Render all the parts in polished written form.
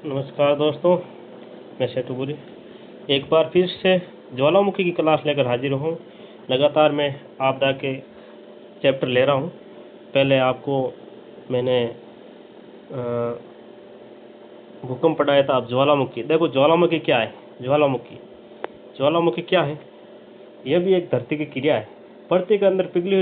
नमस्कार दोस्तों, मैं सेठुपुरी एक बार फिर से ज्वालामुखी की क्लास लेकर हाजिर हूँ। लगातार मैं आपदा के चैप्टर ले रहा हूँ। पहले आपको मैंने भूकंप पढ़ाया था। अब ज्वालामुखी देखो, ज्वालामुखी क्या है। ज्वालामुखी क्या है? यह भी एक धरती की क्रिया है। पृथ्वी के अंदर पिघली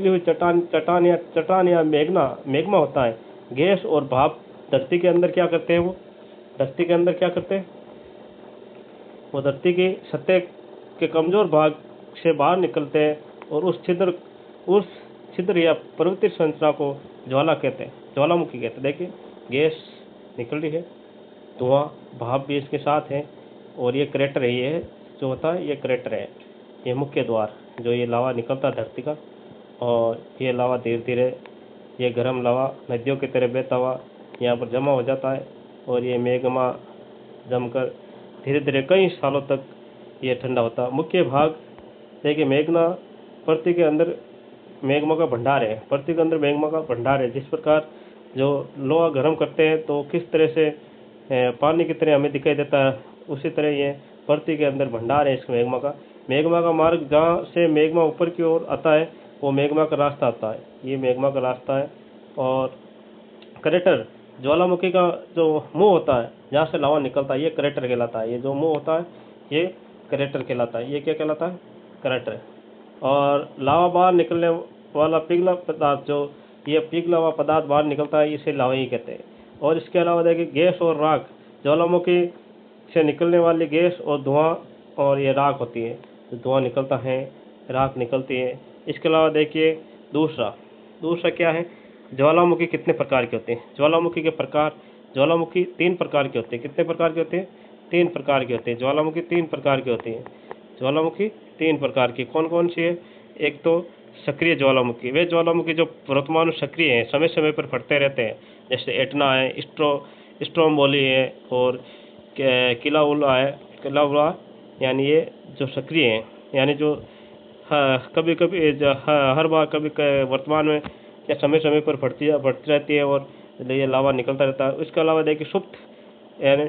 हुई चट्टान या मैग्मा होता है। गैस और भाप धरती के अंदर क्या करते हैं? वो धरती की सतह के कमजोर भाग से बाहर निकलते हैं और उस छिद्र या प्रवृत्ति संरचना को ज्वालामुखी कहते हैं। देखिए, गैस निकल रही है, धुआं भाप भी इसके साथ है, और ये क्रेटर है। ये जो होता है, ये क्रेटर है, ये मुख्य द्वार जो ये लावा निकलता है धरती का। और ये लावा धीरे धीरे, ये गर्म लावा नदियों की तरह बहता हुआ यहाँ पर जमा हो जाता है, और ये मैग्मा जमकर धीरे धीरे कई सालों तक ये ठंडा होता है। मुख्य भाग देखिए, मैग्मा पृथ्वी के अंदर मैग्मा का भंडार है। जिस प्रकार जो लोहा गर्म करते हैं तो किस तरह से पानी की तरह हमें दिखाई देता है, उसी तरह ये पृथ्वी के अंदर भंडार है इस मैग्मा का मार्ग जहाँ से मैग्मा ऊपर की ओर आता है वो मैग्मा का रास्ता आता है। ये मैग्मा का रास्ता है। और क्रेटर, ज्वालामुखी का जो मुंह होता है जहाँ से लावा निकलता है, ये क्रेटर कहलाता है। ये जो मुंह होता है ये क्रेटर कहलाता है। ये क्या कहलाता है? क्रेटर। और लावा बाहर निकलने वाला पिघला पदार्थ, जो ये पिघला हुआ पदार्थ बाहर निकलता है, इसे लावा ही कहते हैं। और इसके अलावा देखिए, गैस और राख, ज्वालामुखी से निकलने वाली गैस और धुआं, और ये राख होती है। धुआं निकलता है, राख निकलती है। इसके अलावा देखिए, दूसरा क्या है? ज्वालामुखी कितने प्रकार के होते हैं? ज्वालामुखी 3 प्रकार के होते हैं। कितने प्रकार के होते हैं? 3 प्रकार के होते हैं। ज्वालामुखी 3 प्रकार के होते हैं। ज्वालामुखी 3 प्रकार की कौन कौन सी है? एक तो सक्रिय ज्वालामुखी, वे ज्वालामुखी जो वर्तमान सक्रिय हैं, समय समय पर फटते रहते हैं, जैसे एटना है, स्ट्रोम्बोली है, और किलाउला, यानी ये जो सक्रिय हैं, यानी जो कभी कभी हर बार कभी वर्तमान में या समय समय पर बढ़ती रहती है, और ये लावा निकलता रहता है। इसके अलावा देखिए, सुप्त यानी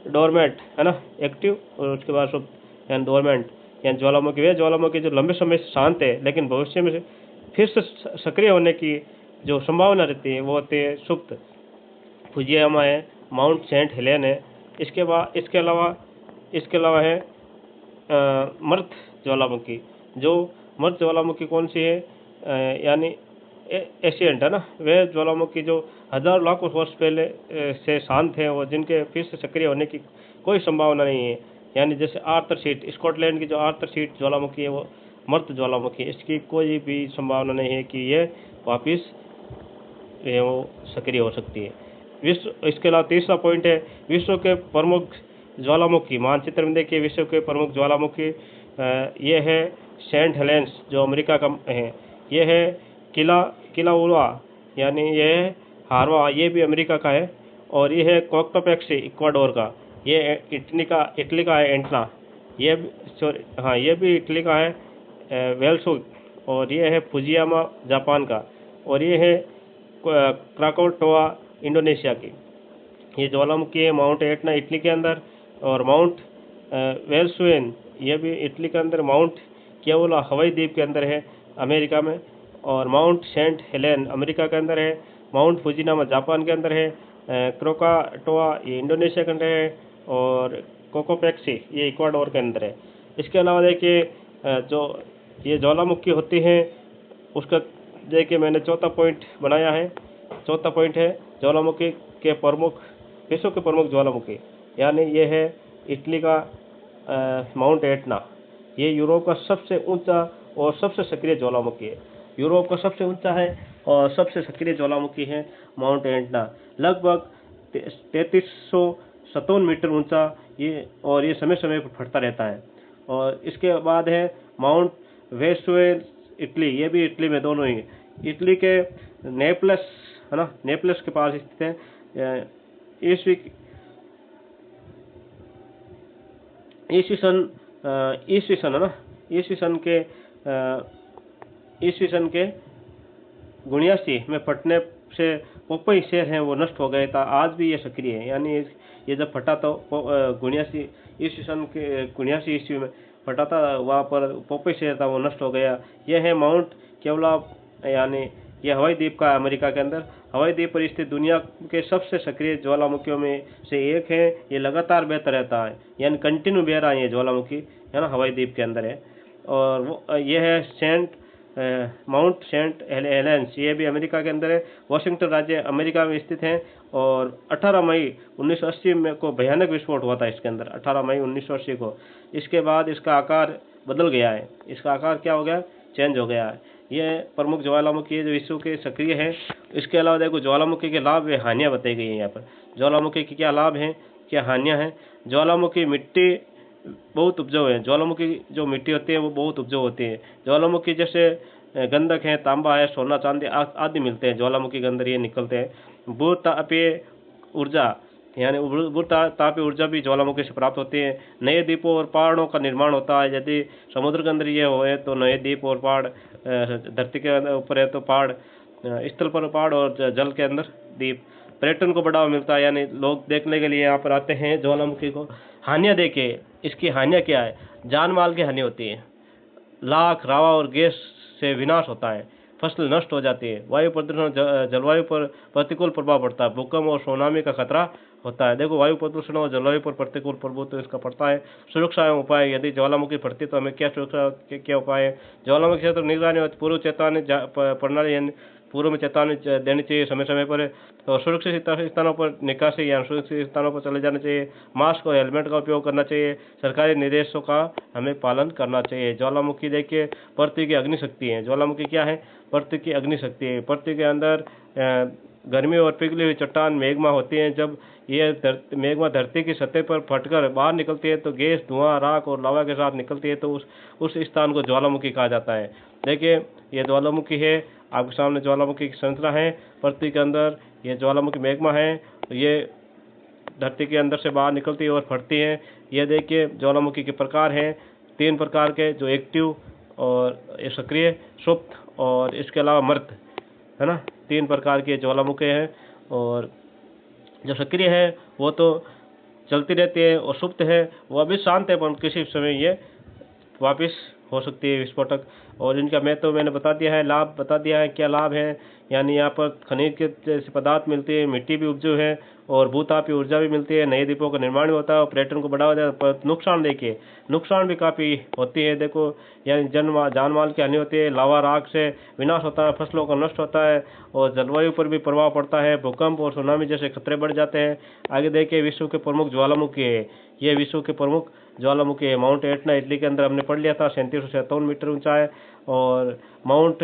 डोरमेंट है ना, एक्टिव, और उसके बाद सुप्त यानी डोरमेंट, यानी ज्वालामुखी जो लंबे समय से शांत है लेकिन भविष्य में फिर से सक्रिय होने की जो संभावना रहती है वो होती है सुप्त। फुजियामा है, माउंट सेंट हेलेन है। इसके अलावा है मर्द ज्वालामुखी। जो मर्द ज्वालामुखी कौन सी है? यानी एशियंट है ना, वे ज्वालामुखी जो हजारों लाखों वर्ष पहले से शांत हैं और जिनके फिर से सक्रिय होने की कोई संभावना नहीं है। यानी जैसे आर्थर सीट, स्कॉटलैंड की जो आर्थर सीट ज्वालामुखी है वो मर्द ज्वालामुखी, इसकी कोई भी संभावना नहीं है कि ये वापिस वो सक्रिय हो सकती है। इसके अलावा तीसरा पॉइंट है विश्व के प्रमुख ज्वालामुखी। मानचित्र में देखिए, विश्व के प्रमुख ज्वालामुखी ये है सेंट हेलेंस जो अमेरिका का है, ये है किलाउआ, यानी ये है हारवा, ये भी अमेरिका का है, और ये है कोक्टोपेक्सी इक्वाडोर का, ये इटली का है एंटना, ये भी इटली का है वेल्सुग, और ये है फुजियामा जापान का, और ये है क्राकोटोआ इंडोनेशिया की। ये ज्वालामुखी है माउंट एटना इटली के अंदर, और माउंट वेल्सुएन ये भी इटली के अंदर, माउंट कियाउला हवाई द्वीप के अंदर है अमेरिका में, और माउंट सेंट हेलेन अमेरिका के अंदर है, माउंट फुजियामा जापान के अंदर है, क्राकोटोआ ये इंडोनेशिया के अंदर है, और कोकोपेक्सी ये इक्वाडोर के अंदर है। इसके अलावा देखिए, जो ये ज्वालामुखी होती हैं उसका देखिए मैंने चौथा पॉइंट बनाया है। चौथा पॉइंट है ज्वालामुखी के प्रमुख, विश्व के प्रमुख ज्वालामुखी, यानी ये है इटली का माउंट एटना। ये यूरोप का सबसे ऊंचा और सबसे सक्रिय ज्वालामुखी है। यूरोप का सबसे ऊंचा है और सबसे सक्रिय ज्वालामुखी है माउंट एटना, लगभग 3357 मीटर ऊंचा ये, और ये समय समय पर फटता रहता है। और इसके बाद है माउंट वेसुवेल इटली, ये भी इटली में, दोनों ही इटली के नेपलस है ना, नेपलस के पास स्थित है। ईस्वी सन के 79 में फटने से पोपई शहर है वो नष्ट हो गया था, आज भी ये सक्रिय है। यानी ये जब फटा तो 79 ईस्वी सन के 79 ईस्वी में फटा था, वहाँ पर पोपई शहर था वो नष्ट हो गया। यह है माउंट केवलाप, यानी ये हवाई द्वीप का अमेरिका के अंदर हवाई द्वीप पर स्थित दुनिया के सबसे सक्रिय ज्वालामुखियों में से एक है। ये लगातार बहता रहता है, यानी कंटिन्यू बह रहा है ये ज्वालामुखी, है ना, हवाई द्वीप के अंदर है। और वो ये है माउंट सेंट हेलेंस, ये भी अमेरिका के अंदर है, वाशिंगटन राज्य अमेरिका में स्थित है। और 18 मई 1980 में को भयानक विस्फोट हुआ था इसके अंदर, 18 मई 1980 को। इसके बाद इसका आकार बदल गया है, इसका आकार क्या हो गया, चेंज हो गया है। ये प्रमुख ज्वालामुखी है जो विश्व के सक्रिय है। इसके अलावा देखो ज्वालामुखी के लाभ व हानियाँ बताई गई हैं यहाँ पर। ज्वालामुखी की क्या लाभ हैं, क्या हानियाँ हैं। ज्वालामुखी मिट्टी बहुत उपजाऊ है, ज्वालामुखी जो मिट्टी होती है वो बहुत उपजाऊ होती है। ज्वालामुखी जैसे गंधक है, तांबा है, सोना चांदी आदि मिलते हैं ज्वालामुखी के अंदर, ये निकलते हैं। भूतापीय ऊर्जा, यानी भूतापीय ऊर्जा भी ज्वालामुखी से प्राप्त होती है। नए द्वीपों और पहाड़ों का निर्माण होता है, यदि समुद्र के अंदर ये होए तो नए द्वीप और पहाड़, धरती के ऊपर है तो पहाड़, स्थल पर पहाड़ और जल के अंदर द्वीप। पर्यटन को बढ़ावा मिलता है, यानी लोग देखने के लिए यहाँ पर आते हैं ज्वालामुखी को। हानियाँ देखे, इसकी हानियाँ क्या है, जान माल की हानि होती है, लाख, रावा और गैस से विनाश होता है, फसल नष्ट हो जाती है, वायु प्रदूषण, जलवायु पर प्रतिकूल प्रभाव पड़ता है, भूकंप और सुनामी का खतरा होता है। देखो वायु प्रदूषण और जलवायु पर प्रतिकूल प्रभाव तो इसका पड़ता है। सुरक्षा एवं उपाय, यदि ज्वालामुखी फटती तो हमें क्या सुरक्षा के क्या उपाय है। ज्वालामुखी क्षेत्र निगरानी और पूर्व चेतावनी प्रणाली, यानी पूर्व में चेतावनी देनी चाहिए समय समय पर। और सुरक्षित स्थानों पर निकासी या सुरक्षित स्थानों पर चले जाना चाहिए। मास्क और हेलमेट का उपयोग करना चाहिए। सरकारी निर्देशों का हमें पालन करना चाहिए। ज्वालामुखी देखिए पृथ्वी की अग्नि शक्ति है। ज्वालामुखी क्या है, पृथ्वी की अग्नि शक्ति है। पृथ्वी के अंदर गर्मी और पिघली हुई चट्टान मैग्मा होती हैं। जब ये मैग्मा धरती की सतह पर फटकर बाहर निकलती है तो गैस, धुआं, राख और लावा के साथ निकलती है, तो उस स्थान को ज्वालामुखी कहा जाता है। देखिए ये ज्वालामुखी है, आपके सामने ज्वालामुखी की संरचना है। पृथ्वी के अंदर ये ज्वालामुखी मैग्मा है, ये धरती के अंदर से बाहर निकलती है और फटती है। ये देखिए ज्वालामुखी के प्रकार हैं, 3 प्रकार के, जो एक्टिव और सक्रिय, सुप्त और इसके अलावा मृत, है ना। 3 प्रकार के ज्वालामुखी हैं। और जो सक्रिय है वो तो चलती रहती है, और सुप्त है वो अभी शांत है, पर किसी समय ये वापस हो सकती है विस्फोटक। और इनका मैंने बता दिया है, लाभ बता दिया है, क्या लाभ है। यानी यहाँ पर खनिज के जैसे पदार्थ मिलती है, मिट्टी भी उपजाऊ है, और भूतापीय ऊर्जा भी मिलती है, नए द्वीपों का निर्माण भी होता है, और पर्यटन को बढ़ावा देता है। पर नुकसान देखिए, नुकसान भी काफ़ी होती है। देखो यानी जान माल की हानि होती है, लावा, राख से विनाश होता है, फसलों का नष्ट होता है, और जलवायु पर भी प्रभाव पड़ता है। भूकंप और सुनामी जैसे खतरे बढ़ जाते हैं। आगे देखिए विश्व के प्रमुख ज्वालामुखी है, ये विश्व के प्रमुख ज्वालामुखी है। माउंट एटना इटली के अंदर हमने पढ़ लिया था, 3757 मीटर ऊंचा है। और माउंट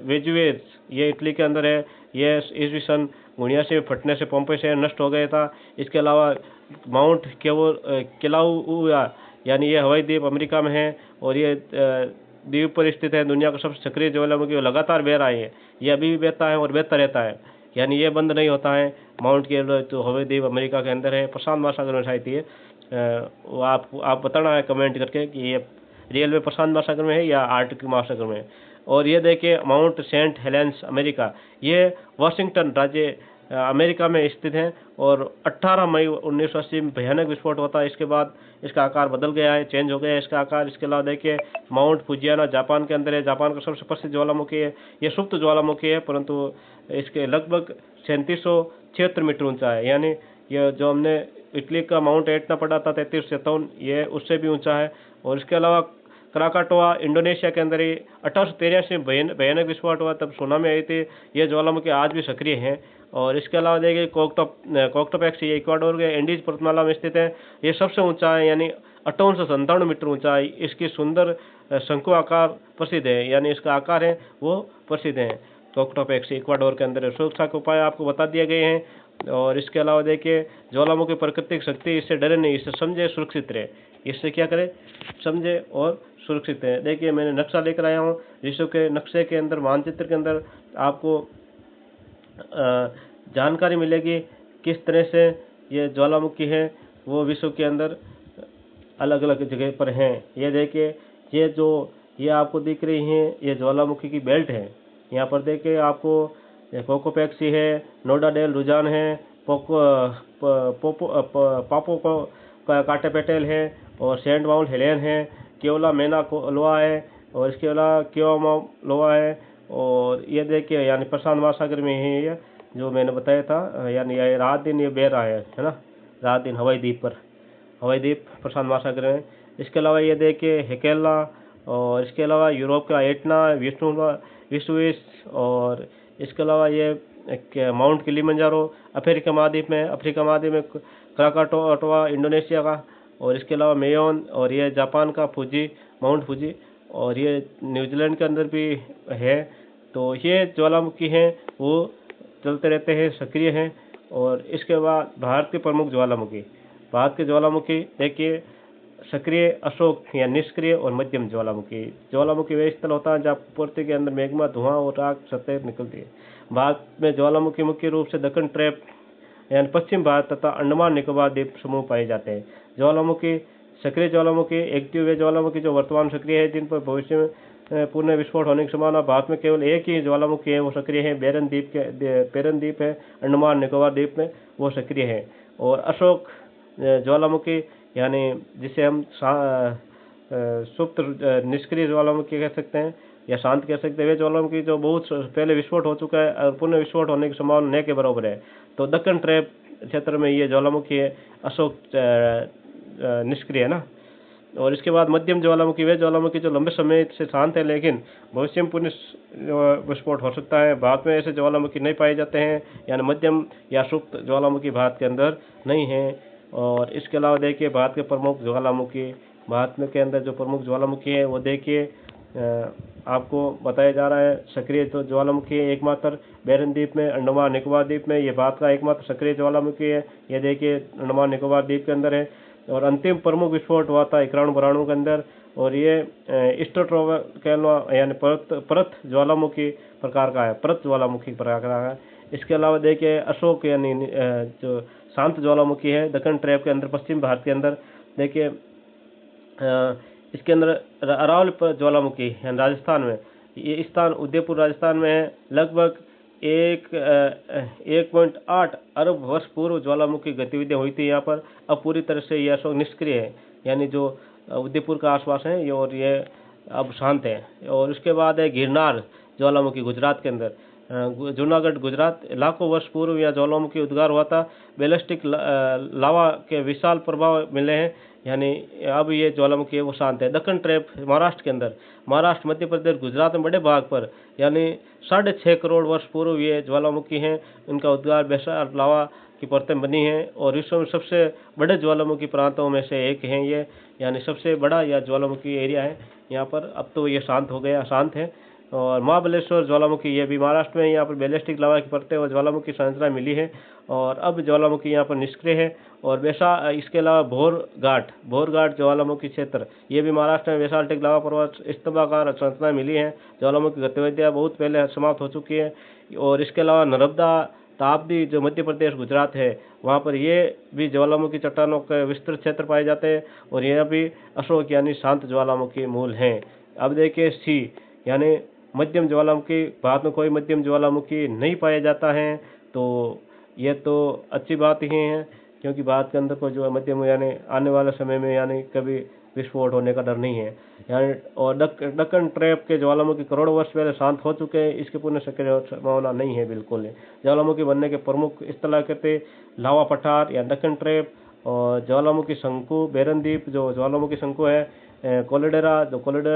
वेजुवियस ये इटली के अंदर है, ये ईस्वी सन 79 में फटने से पोम्पेई शहर नष्ट हो गया था। इसके अलावा माउंट किलाउआ, यानी ये हवाई द्वीप अमेरिका में है, और ये द्वीप पर स्थित है। दुनिया का सबसे सक्रिय ज्वालामुखी लगातार बह रहा है, ये अभी भी बहता है और बहता रहता है, यानी ये बंद नहीं होता है। माउंट के तो हवाई द्वीप अमेरिका के अंदर है, प्रशांत महासागर में शायद ये वो आप बताना है कमेंट करके कि ये रियल में प्रशांत महासागर में है या आर्कटिक महासागर में है। और ये देखिए माउंट सेंट हेलेंस अमेरिका, ये वाशिंगटन राज्य अमेरिका में स्थित है। और 18 मई 1980 में भयानक विस्फोट होता है। इसके बाद इसका आकार बदल गया है, चेंज हो गया है इसका आकार। इसके अलावा देखिए माउंट फुजियाना जापान के अंदर है, जापान का सबसे प्रसिद्ध ज्वालामुखी है। ये सुप्त ज्वालामुखी है, परंतु इसके लगभग 3776 मीटर ऊंचा है। यानी ये जो हमने इटली का माउंट एटना पढ़ा था 3357, ये उससे भी ऊंचा है। और इसके अलावा क्राकाटोआ इंडोनेशिया के अंदर ही 1883 में भयानक विस्फोट हुआ, तब सुनामी आई थी। ये ज्वालामुखी आज भी सक्रिय हैं। और इसके अलावा देखिए कोक्टोपैक्स, ये इक्वाडोर के एंडीज पर्वतमाला में स्थित है, ये सबसे ऊंचा है, यानी 5897 मीटर ऊंचा है। इसकी सुंदर शंकु आकार प्रसिद्ध है, यानी इसका आकार है वो प्रसिद्ध है। कोक्टोपैक्स इक्वाडोर के अंदर। सुरक्षा के उपाय आपको बता दिए गए हैं। और इसके अलावा देखिए ज्वालामुखी प्राकृतिक शक्ति, इससे डरे नहीं, इससे समझे, सुरक्षित रहे। इससे क्या करें, समझे और सुरक्षित है। देखिए मैंने नक्शा लेकर आया हूँ, विश्व के नक्शे के अंदर, मानचित्र के अंदर आपको जानकारी मिलेगी किस तरह से ये ज्वालामुखी है वो विश्व के अंदर अलग अलग जगह पर हैं। ये देखिए ये आपको दिख रही हैं, ये ज्वालामुखी की बेल्ट है। यहाँ पर देखिए आपको पोकोपेक्सी है, नोडा डेल रुजान है, पोको पापो काटेपेटेल है, और सेंट माउंट हेलेन है, केवला मेना लोआ है, और इसके अलावा क्योमा लोआ है। और ये देखिए यानी प्रशांत महासागर में ही ये जो मैंने बताया था, यानी ये रात दिन ये बह रहा है ना, रात दिन हवाई द्वीप प्रशांत महासागर में। इसके अलावा ये देखिए हेकेला, और इसके अलावा यूरोप का एटना, विश्वेश, और इसके अलावा ये माउंट किलिमंजारो अफ्रीका महाद्वीप में क्राकाटोआ इंडोनेशिया का, और इसके अलावा मेयोन, और ये जापान का माउंट फूजी, और ये न्यूजीलैंड के अंदर भी है। तो ये ज्वालामुखी हैं वो चलते रहते हैं, सक्रिय हैं। और इसके बाद भारत के प्रमुख ज्वालामुखी देखिए, सक्रिय, अशोक या निष्क्रिय, और मध्यम ज्वालामुखी वे स्थल होता है जहाँ पूर्ति के अंदर मैग्मा, धुआं और आग सतह निकलती है। भारत में ज्वालामुखी मुख्य रूप से दक्कन ट्रैप यानी पश्चिम भारत तथा अंडमान निकोबार द्वीप समूह पाए जाते हैं। सक्रिय ज्वालामुखी एक्टिव वे ज्वालामुखी जो वर्तमान सक्रिय है, जिन पर भविष्य में पुनः विस्फोट होने की संभावना। भारत में केवल एक ही ज्वालामुखी है, वो सक्रिय है, पेरन द्वीप है, अंडमान निकोबार द्वीप में वो सक्रिय है। और अशोक ज्वालामुखी यानी जिसे हम सुप्त निष्क्रिय ज्वालामुखी कह सकते हैं या शांत कह सकते हैं, वे ज्वालामुखी जो बहुत पहले विस्फोट हो चुका है और पुनः विस्फोट होने की संभावना न के बराबर है। तो दक्कन ट्रैप क्षेत्र में ये ज्वालामुखी है, अशोक निष्क्रिय है ना। और इसके बाद मध्यम ज्वालामुखी वे ज्वालामुखी जो लंबे समय से शांत है लेकिन भविष्य में पुनः विस्फोट हो सकता है। भारत में ऐसे ज्वालामुखी नहीं पाए जाते हैं, यानी मध्यम या सुप्त ज्वालामुखी भारत के अंदर नहीं है। और इसके अलावा देखिए भारत के प्रमुख ज्वालामुखी, भारत में के अंदर जो प्रमुख ज्वालामुखी है वो देखिए आपको बताया जा रहा है। सक्रिय जो ज्वालामुखी है एकमात्र बेरन द्वीप में, अंडमान निकोबार द्वीप में, ये भारत का एकमात्र सक्रिय ज्वालामुखी है। ये देखिए अंडमान निकोबार द्वीप के अंदर है। और अंतिम प्रमुख विस्फोट हुआ था 91 के अंदर, और ये ईस्टरट्रोवा यानी परत ज्वालामुखी प्रकार का है, परत ज्वालामुखी प्रकार का है। इसके अलावा देखिए अशोक यानी जो शांत ज्वालामुखी है दक्कन ट्रैप के अंदर पश्चिम भारत के अंदर। देखिए इसके अंदर अरावल ज्वालामुखी यानी राजस्थान में, ये स्थान उदयपुर राजस्थान में है। लगभग 1.8 अरब वर्ष पूर्व ज्वालामुखी गतिविधियां हुई थी यहाँ पर। अब पूरी तरह से ये अशोक निष्क्रिय है, यानी जो उदयपुर का आसपास है और ये अब शांत है। और उसके बाद है गिरनार ज्वालामुखी गुजरात के अंदर, जूनागढ़ गुजरात। लाखों वर्ष पूर्व यह ज्वालामुखी उद्गार हुआ था। बैलिस्टिक लावा के विशाल प्रभाव मिले हैं, यानी अब ये ज्वालामुखी है वो शांत है। दक्कन ट्रैप महाराष्ट्र के अंदर, महाराष्ट्र, मध्य प्रदेश, गुजरात में बड़े भाग पर यानी 6.5 करोड़ वर्ष पूर्व ये ज्वालामुखी हैं। उनका उद्गार विशाल लावा की परतें बनी हैं और विश्व में सबसे बड़े ज्वालामुखी प्रांतों में से एक हैं ये, यानी सबसे बड़ा यह ज्वालामुखी एरिया है यहाँ पर। अब तो ये शांत है। और महाबलेश्वर ज्वालामुखी ये भी महाराष्ट्र में, यहाँ पर बैलिस्टिक लावा की परतें और ज्वालामुखी संरचना मिली है और अब ज्वालामुखी यहाँ पर निष्क्रिय है। और इसके अलावा भोर घाट ज्वालामुखी क्षेत्र, ये भी महाराष्ट्र में बेसाल्टिक लावा पर्वत स्तंभाकार संरचना मिली है। ज्वालामुखी गतिविधियाँ बहुत पहले समाप्त हो चुकी है। और इसके अलावा नर्मदा ताप्ती जो मध्य प्रदेश गुजरात है, वहाँ पर ये भी ज्वालामुखी चट्टानों के विस्तृत क्षेत्र पाए जाते हैं और यह भी अशोक यानी शांत ज्वालामुखी मूल हैं। अब देखिए सी यानी मध्यम ज्वालामुखी, भारत में कोई मध्यम ज्वालामुखी नहीं पाया जाता है, तो ये तो अच्छी बात ही है क्योंकि भारत के अंदर कोई जो मध्यम यानी आने वाले समय में यानी कभी विस्फोट होने का डर नहीं है यानी। और दक्कन ट्रैप के ज्वालामुखी करोड़ों वर्ष पहले शांत हो चुके हैं, इसके पुनः सक्रिय संभावना नहीं है बिल्कुल। ज्वालामुखी बनने के प्रमुख स्थल कहते लावा पठार या दक्कन ट्रैप और ज्वालामुखी शंकु, बेरन द्वीप जो ज्वालामुखी शंकु है, कोलेडेरा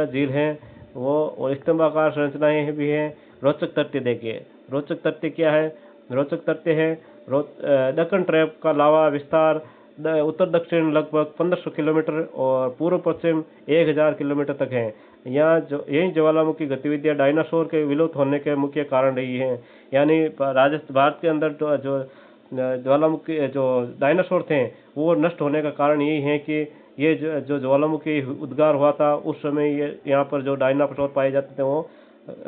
झील है वो, और स्तंभाकार संरचनाएं भी हैं। रोचक तथ्य देखिए, रोचक तथ्य क्या है? रोचक तथ्य है दक्कन ट्रैप का लावा विस्तार उत्तर दक्षिण लगभग 1500 किलोमीटर और पूर्व पश्चिम 1000 किलोमीटर तक है। यही ज्वालामुखी गतिविधियां डायनासोर के विलुप्त होने के मुख्य कारण रही हैं। यानी भारत के अंदर जो ज्वालामुखी जो डायनासोर थे वो नष्ट होने का कारण यही है कि ये जो ज्वालामुखी उद्गार हुआ था उस समय ये यहाँ पर जो डायनासोर पाए जाते थे वो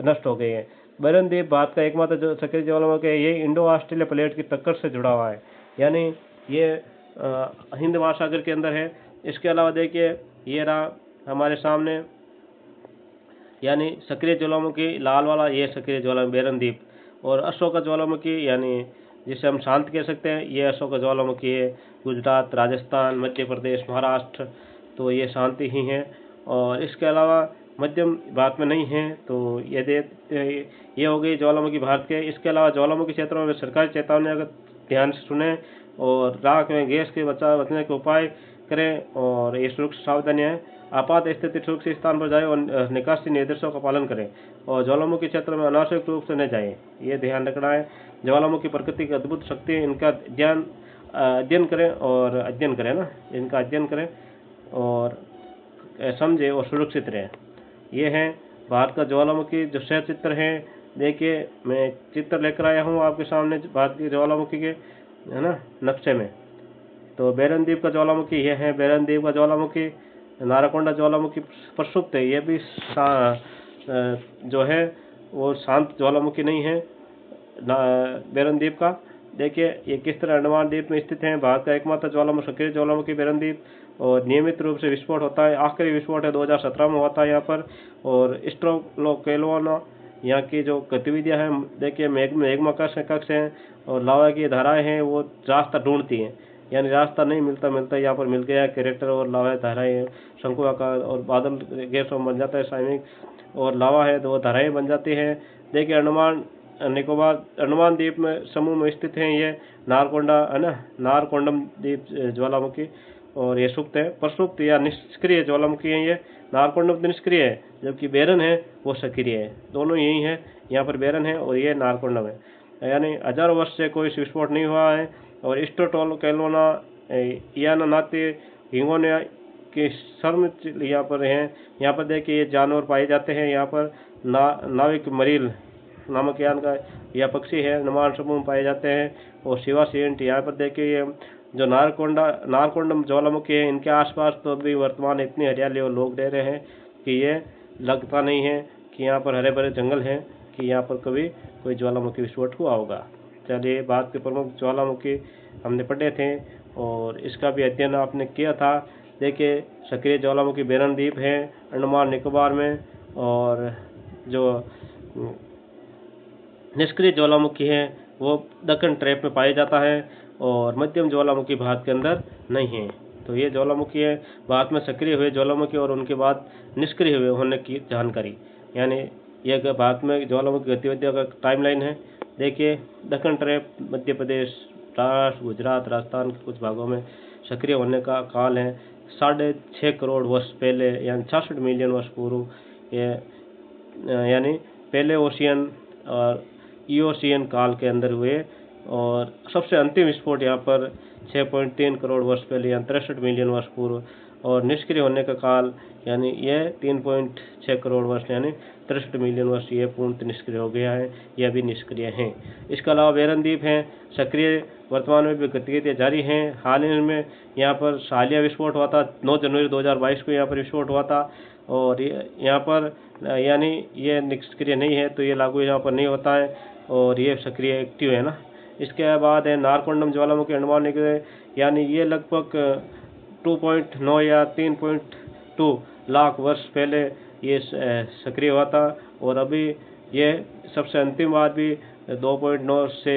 नष्ट हो गए हैं। बेरन द्वीप भारत का एकमात्र जो सक्रिय ज्वालामुखी है, ये इंडो ऑस्ट्रेलिया प्लेट की टक्कर से जुड़ा हुआ है, यानी ये हिंद महासागर के अंदर है। इसके अलावा देखिए ये रहा हमारे सामने यानी सक्रिय ज्वालामुखी लाल वाला, ये सक्रिय ज्वालामुखी बेरन द्वीप, और अशोका ज्वालामुखी यानी जिसे हम शांत कह सकते हैं, ये अशोका ज्वालामुखी है। गुजरात, राजस्थान, मध्य प्रदेश, महाराष्ट्र, तो ये शांति ही है। और इसके अलावा मध्यम भारत में नहीं है। तो ये हो गई ज्वालामुखी भारत के। इसके अलावा ज्वालामुखी क्षेत्रों में सरकारी चेतावनी अगर ध्यान से सुने और राख में गैस के बचने के उपाय करें, और ये सुरक्षा सावधानियां हैं। आपात स्थिति सुरक्षित स्थान पर जाए और निकासी निर्देशों का पालन करें, और ज्वालामुखी क्षेत्र में अनावश्यक रूप से न जाएं, ये ध्यान रखना है। ज्वालामुखी प्रकृति की अद्भुत शक्ति है, इनका अध्ययन करें और अध्ययन करें ना, इनका अध्ययन करें और समझे और सुरक्षित रहें। ये है भारत का ज्वालामुखी जो सह चित्र है। देखिए मैं चित्र लेकर आया हूँ आपके सामने भारत की ज्वालामुखी के, है ना, नक्शे में। तो बेरन द्वीप का ज्वालामुखी ये है, बेरन द्वीप का ज्वालामुखी। नाराकोंडा ज्वालामुखी प्रसुप्त है, ये भी जो है वो शांत ज्वालामुखी नहीं है बेरन द्वीप का। देखिए ये किस तरह अंडमान द्वीप में स्थित है। भारत का एकमात्र ज्वालामुखी सक्रिय ज्वालामुखी बेरन द्वीप, और नियमित रूप से विस्फोट होता है। आखिरी विस्फोट है 2017 में हुआ था यहाँ पर। और स्ट्रोकेलोना यहाँ की जो गतिविधियाँ हैं, देखिए मैग्मा कक्ष हैं और लावा की धाराएं हैं, वो रास्ता ढूंढती हैं, यानी रास्ता नहीं मिलता यहाँ पर मिल गया। कैरेक्टर और लावा धाराएं शंकु आकार और बादल गैस बन जाता है साइमिक, और लावा है तो वो धाराएं बन जाती हैं। देखिए अंडमान निकोबार अंडमान द्वीप में समूह में स्थित है ये नारकोंडा, है ना, नारकोंडम द्वीप ज्वालामुखी, और ये सुप्त है। प्रसुप्त या निष्क्रिय ज्वालामुखी है ये। नारकोंडम तो निष्क्रिय है, जबकि बेरन है वो सक्रिय है। दोनों यही है, यहाँ पर बेरन है और ये नारकोंडम है, यानी हजारों वर्ष से कोई विस्फोट नहीं हुआ है। और स्ट्रोकेलोना याना नाते हिंगोनिया के सर्म यहाँ पर हैं। यहाँ पर देखिए ये जानवर पाए जाते हैं। यहाँ पर नाविक मरील नामक यान का यह पक्षी है, नमान समूह में पाए जाते हैं। और शिवा सेंट यहाँ पर देखिए ये जो नारकोंडम ज्वालामुखी है, इनके आसपास तो अभी वर्तमान इतनी हरियाली और लोग रह रहे हैं कि ये लगता नहीं है कि यहाँ पर हरे भरे जंगल हैं कि यहाँ पर कभी कोई ज्वालामुखी विस्फोट हुआ होगा। चलिए भारत के प्रमुख ज्वालामुखी हमने पढ़े थे और इसका भी अध्ययन आपने किया था। देखिए सक्रिय ज्वालामुखी बेरन द्वीप है अंडमान निकोबार में, और जो निष्क्रिय ज्वालामुखी है वो दक्कन ट्रैप में पाया जाता है, और मध्यम ज्वालामुखी भारत के अंदर नहीं है। तो ये ज्वालामुखी है भारत में सक्रिय हुए ज्वालामुखी और उनके बाद निष्क्रिय हुए होने की जानकारी, यानी यह भारत में ज्वालामुखी गतिविधियों का टाइमलाइन है। देखिए दक्कन ट्रैप मध्य प्रदेश, महाराष्ट्र, गुजरात, राजस्थान के कुछ भागों में सक्रिय होने का काल है 6.5 करोड़ वर्ष पहले, यानी 66 मिलियन वर्ष पूर्व, यानी पहले ओशियन और ईओशियन काल के अंदर हुए। और सबसे अंतिम विस्फोट यहाँ पर 6.3 करोड़ वर्ष पहले, यानी 63 मिलियन वर्ष पूर्व। और निष्क्रिय होने का काल यानी यह 3.6 करोड़ वर्ष, यानी 63 मिलियन वर्ष, ये पूर्णतः निष्क्रिय हो गया है, यह भी निष्क्रिय है। इसके अलावा बेरन द्वीप हैं सक्रिय, वर्तमान में भी गतिविधियाँ जारी हैं। हाल ही में यहाँ पर हालिया विस्फोट हुआ था 9 जनवरी 2022 को यहाँ पर विस्फोट हुआ था, और यहाँ पर यानी ये निष्क्रिय नहीं है, तो ये लागू यहाँ पर नहीं होता है, और ये सक्रिय एक्टिव है ना। इसके बाद है नारकोंडम ज्वालामुखी अंडमान निकोबार, यानी ये लगभग 2.9 या 3.2 लाख वर्ष पहले ये सक्रिय हुआ था, और अभी ये सबसे अंतिम बात भी 2.9 से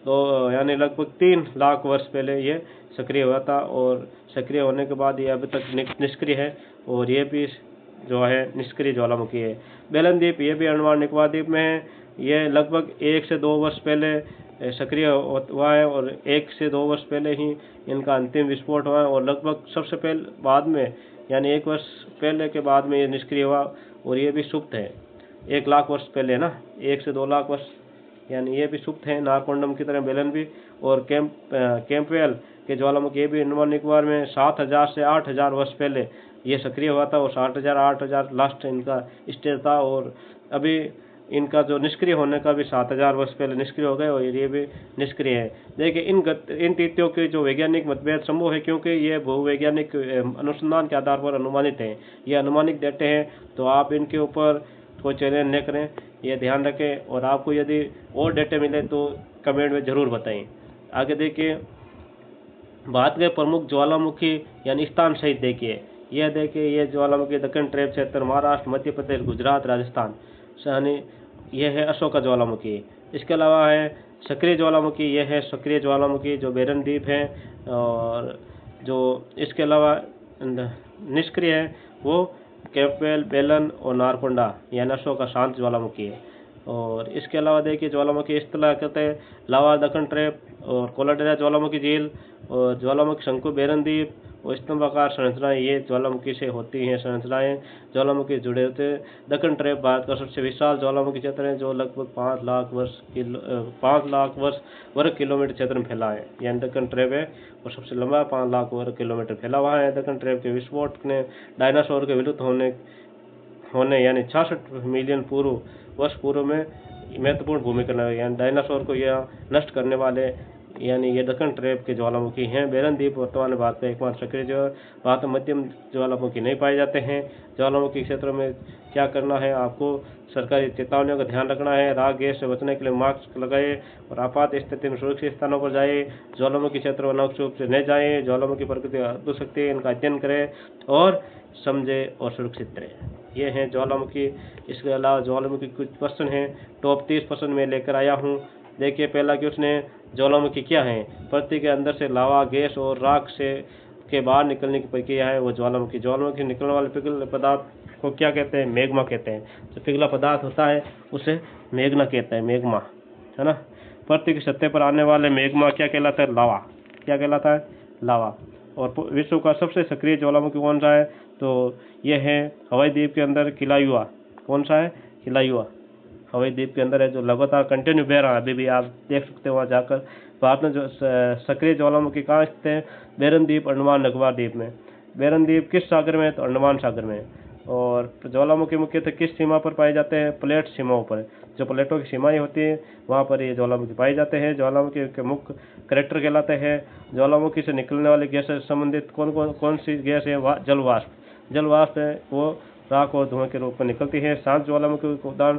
2 यानी लगभग 3 लाख वर्ष पहले ये सक्रिय हुआ था, और सक्रिय होने के बाद ये अभी तक निष्क्रिय है, और ये भी जो है निष्क्रिय ज्वालामुखी है। बेलन द्वीप ये भी अंडमान निकोबार द्वीप में है। ये लगभग 1 से 2 वर्ष पहले सक्रिय हुआ है, और 1 से 2 वर्ष पहले ही इनका अंतिम विस्फोट हुआ है, और लगभग सबसे पहले बाद में यानी 1 वर्ष पहले के बाद में ये निष्क्रिय हुआ, और ये भी सुप्त है 1 लाख वर्ष पहले ना, 1 से 2 लाख वर्ष, यानी ये भी सुप्त है नारकोंडम की तरह बेलन भी। और कैंपवेल के ज्वालामुखी ये भी अंडमान निकोबार में 7000 से 8000 वर्ष पहले ये सक्रिय हुआ था, और 60,000 8000 लास्ट इनका स्टेज था, और अभी इनका जो निष्क्रिय होने का भी 7000 वर्ष पहले निष्क्रिय हो गए, और ये भी निष्क्रिय है। देखिए इन तिथियों के जो वैज्ञानिक मतभेद संभव है, क्योंकि ये भूवैज्ञानिक अनुसंधान के आधार पर अनुमानित हैं, ये अनुमानित डेटे हैं, तो आप इनके ऊपर कोई चैलेंज न करें, ये ध्यान रखें। और आपको यदि और डेटे मिले तो कमेंट में ज़रूर बताएं। आगे देखिए भारत के प्रमुख ज्वालामुखी यानी स्थान सहित देखिए, यह देखिए ये ज्वालामुखी दक्कन ट्रैप क्षेत्र, महाराष्ट्र, मध्य प्रदेश, गुजरात, राजस्थान, यानी यह है अशोका ज्वालामुखी। इसके अलावा है सक्रिय ज्वालामुखी, यह है सक्रिय ज्वालामुखी जो बेरन द्वीप है। और जो इसके अलावा निष्क्रिय है वो कैंपबेल, बेलन और नारकोंडा यानी अशोक का शांत ज्वालामुखी है। और इसके अलावा देखिए ज्वालामुखी इस तरह कहते हैं लावा दक्कन ट्रैप और कोलाडेरा ज्वालामुखी झील और ज्वालामुखी शंकु बेरन द्वीप और स्तंभाकार संरचनाएं, ये ज्वालामुखी से होती हैं संरचनाएं। ज्वालामुखी जुड़े होते हैं। दक्कन ट्रैप भारत का सबसे विशाल ज्वालामुखी क्षेत्र है जो लगभग 5 लाख वर्ग किलोमीटर क्षेत्र में फैला है। यानी दक्कन ट्रैप है और सबसे लंबा 5 लाख वर्ग किलोमीटर फैला हुआ है। दक्कन ट्रैप के विस्फोट ने डायनासोर के विलुप्त होने यानी 66 मिलियन वर्ष पूर्व में महत्वपूर्ण भूमिका निभाई। यानी डायनासोर को यह नष्ट करने वाले यानी ये दक्कन ट्रैप के ज्वालामुखी हैं। बेरन द्वीप वर्तमान भारत का एकमात्र सक्रिय भारत में मध्यम ज्वालामुखी नहीं पाए जाते हैं। ज्वालामुखी क्षेत्रों में क्या करना है, आपको सरकारी चेतावनियों का ध्यान रखना है। राख गैस से बचने के लिए मास्क लगाए और आपात स्थिति में सुरक्षित स्थानों पर जाए। ज्वालामुखी क्षेत्र में अनावश्यक रूप से न जाए। ज्वालामुखी प्रकृति अद्भुत शक्ति है, इनका अध्ययन करें और समझे और सुरक्षित रहें। ये हैं ज्वालामुखी। इसके अलावा ज्वालामुखी कुछ प्रश्न हैं, टॉप 30 प्रश्न में लेकर आया हूँ। देखिए पहला क्वेश्चन, ज्वालामुखी क्या है? पृथ्वी के अंदर से लावा, गैस और राख से के बाहर निकलने की प्रक्रिया है वो ज्वालामुखी। ज्वालामुखी निकलने वाले पिघले पदार्थ को क्या कहते हैं? मैग्मा कहते हैं। जो पिघला पदार्थ होता है उसे मैग्मा कहते हैं, मैग्मा, है ना। पृथ्वी की सतह पर आने वाले मैग्मा क्या कहलाता है? लावा। क्या कहलाता है? लावा। और विश्व का सबसे सक्रिय ज्वालामुखी कौन सा है? तो यह है हवाई द्वीप के अंदर किलायुआ। कौन सा है? किलायुआ हवाई द्वीप के अंदर है, जो लगातार कंटिन्यू बह रहा है। अभी भी आप देख सकते हो वहाँ जाकर। भारत में जो सक्रिय ज्वालामुखी कहाँ स्थित है? बेरन द्वीप, अंडमान निकोबार द्वीप में। बेरन द्वीप किस सागर में है? तो अंडमान सागर में। और ज्वालामुखी मुख्यतः किस सीमा पर पाए जाते हैं? प्लेट सीमाओं पर। जो प्लेटों की सीमाएं होती हैं वहाँ पर ये ज्वालामुखी पाए जाते हैं। ज्वालामुखी के मुख्य करेक्टर कहलाते हैं। ज्वालामुखी से निकलने वाली गैस से संबंधित कौन सी गैस है? जल वाष्प है, वो राख और धुआं के रूप में निकलती है। शांत ज्वालामुखी का उदाहरण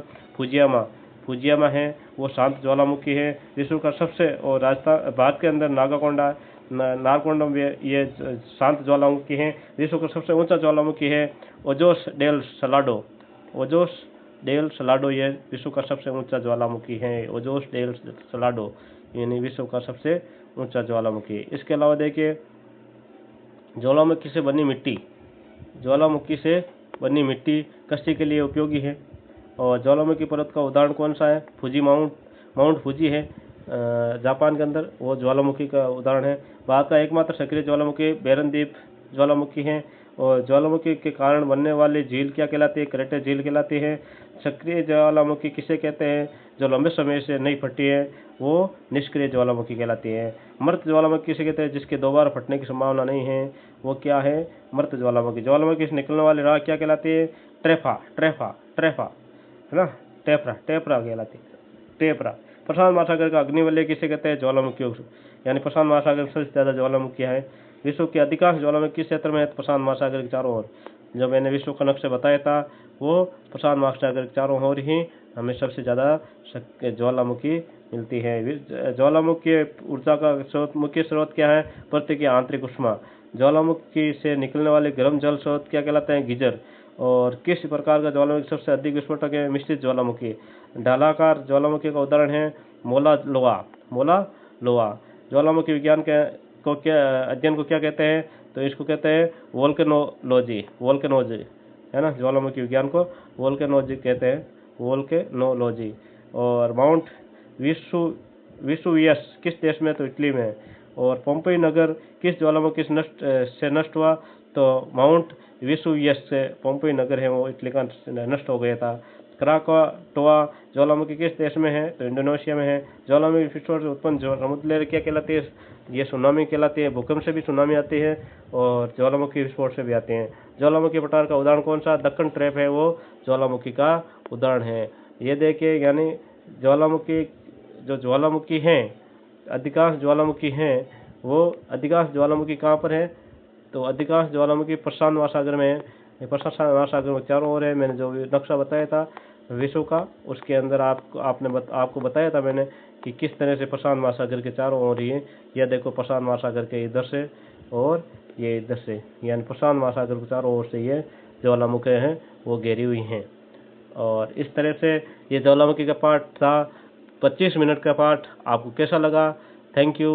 फुजियामा है, वो शांत ज्वालामुखी है। विश्व का सबसे और राजस्थान भारत के अंदर नारकोंडा में ये शांत ज्वालामुखी है। विश्व का सबसे ऊंचा ज्वालामुखी है ओजोस डेल सलाडो, ये विश्व का सबसे ऊंचा ज्वालामुखी है। ओजोस डेल सलाडो यानी विश्व का सबसे ऊंचा ज्वालामुखी। इसके अलावा देखिए ज्वालामुखी से बनी मिट्टी कृषि के लिए उपयोगी है। और ज्वालामुखी पर्वत का उदाहरण कौन सा है? फुजी माउंट फुजी है जापान के अंदर, वो ज्वालामुखी का उदाहरण है। भारत का एकमात्र सक्रिय ज्वालामुखी बेरन द्वीप ज्वालामुखी है। और ज्वालामुखी के कारण बनने वाली झील क्या कहलाती है? क्रेटर झील कहलाती है। सक्रिय ज्वालामुखी किसे कहते हैं? जो लंबे समय से नहीं फटी है वो निष्क्रिय ज्वालामुखी कहलाती है। मृत ज्वालामुखी किसे कहते हैं? जिसके दोबारा फटने की संभावना नहीं है, वो क्या है? मृत ज्वालामुखी। ज्वालामुखी से निकलने वाली राख क्या कहलाती है? ट्रेफा है ना, टेपरा कहलाती है, टेपरा। प्रशांत महासागर का अग्निवलय किसे कहते हैं? ज्वालामुखी। यानी प्रशांत महासागर में सबसे ज्यादा ज्वालामुखी है। विश्व के अधिकांश ज्वालामुखी किस क्षेत्र में है? प्रशांत महासागर के चारों ओर। जो मैंने विश्व का नक्शा बताया था वो प्रशांत महासागर के चारों ओर ही हमें सबसे ज्यादा ज्वालामुखी मिलती है। ज्वालामुखी ऊर्जा का मुख्य स्रोत क्या है? पृथ्वी की आंतरिक उष्मा। ज्वालामुखी से निकलने वाले गर्म जल स्रोत क्या कहलाते हैं? गीजर। और किस प्रकार का ज्वालामुखी सबसे अधिक विस्फोटक है? मिश्रित ज्वालामुखी। ढालाकार ज्वालामुखी का उदाहरण है मोला लोआ। ज्वालामुखी विज्ञान के अध्ययन को क्या कहते हैं? तो इसको कहते हैं वोल्केनोलॉजी, है ना। ज्वालामुखी विज्ञान को वोल्केनोलॉजी कहते हैं, वोल्केनोलॉजी। और माउंट विसुवियस किस देश में? तो इटली में। और पोम्पेई नगर किस ज्वालामुखी से नष्ट हुआ? तो माउंट विसुवियस से पोम्पेई नगर है वो इटली का नष्ट हो गया था। क्राकाटोआ ज्वालामुखी किस देश में है? तो इंडोनेशिया में है। ज्वालामुखी विस्फोट से उत्पन्न समुद्र लहर क्या कहलाती है? ये सुनामी कहलाती है। भूकंप से भी सुनामी आती है और ज्वालामुखी विस्फोट से भी आते हैं। ज्वालामुखी पठार का उदाहरण कौन सा? दक्कन ट्रैप है, वो ज्वालामुखी का उदाहरण है। ये देखिए यानी ज्वालामुखी हैं, अधिकांश ज्वालामुखी कहाँ पर है? तो अधिकांश ज्वालामुखी प्रशांत महासागर में है। प्रशांत महासागर में चारों ओर है। मैंने जो नक्शा बताया था विश्व का, उसके अंदर आपको बताया था मैंने कि किस तरह से प्रशांत महासागर के चारों ओर ही है। यह देखो प्रशांत महासागर के इधर से और ये इधर से, यानी प्रशांत महासागर के चारों ओर से ये ज्वालामुखी हैं वो घेरी हुई हैं। और इस तरह से ये ज्वालामुखी का पार्ट था। 25 मिनट का पाठ आपको कैसा लगा? Thank you.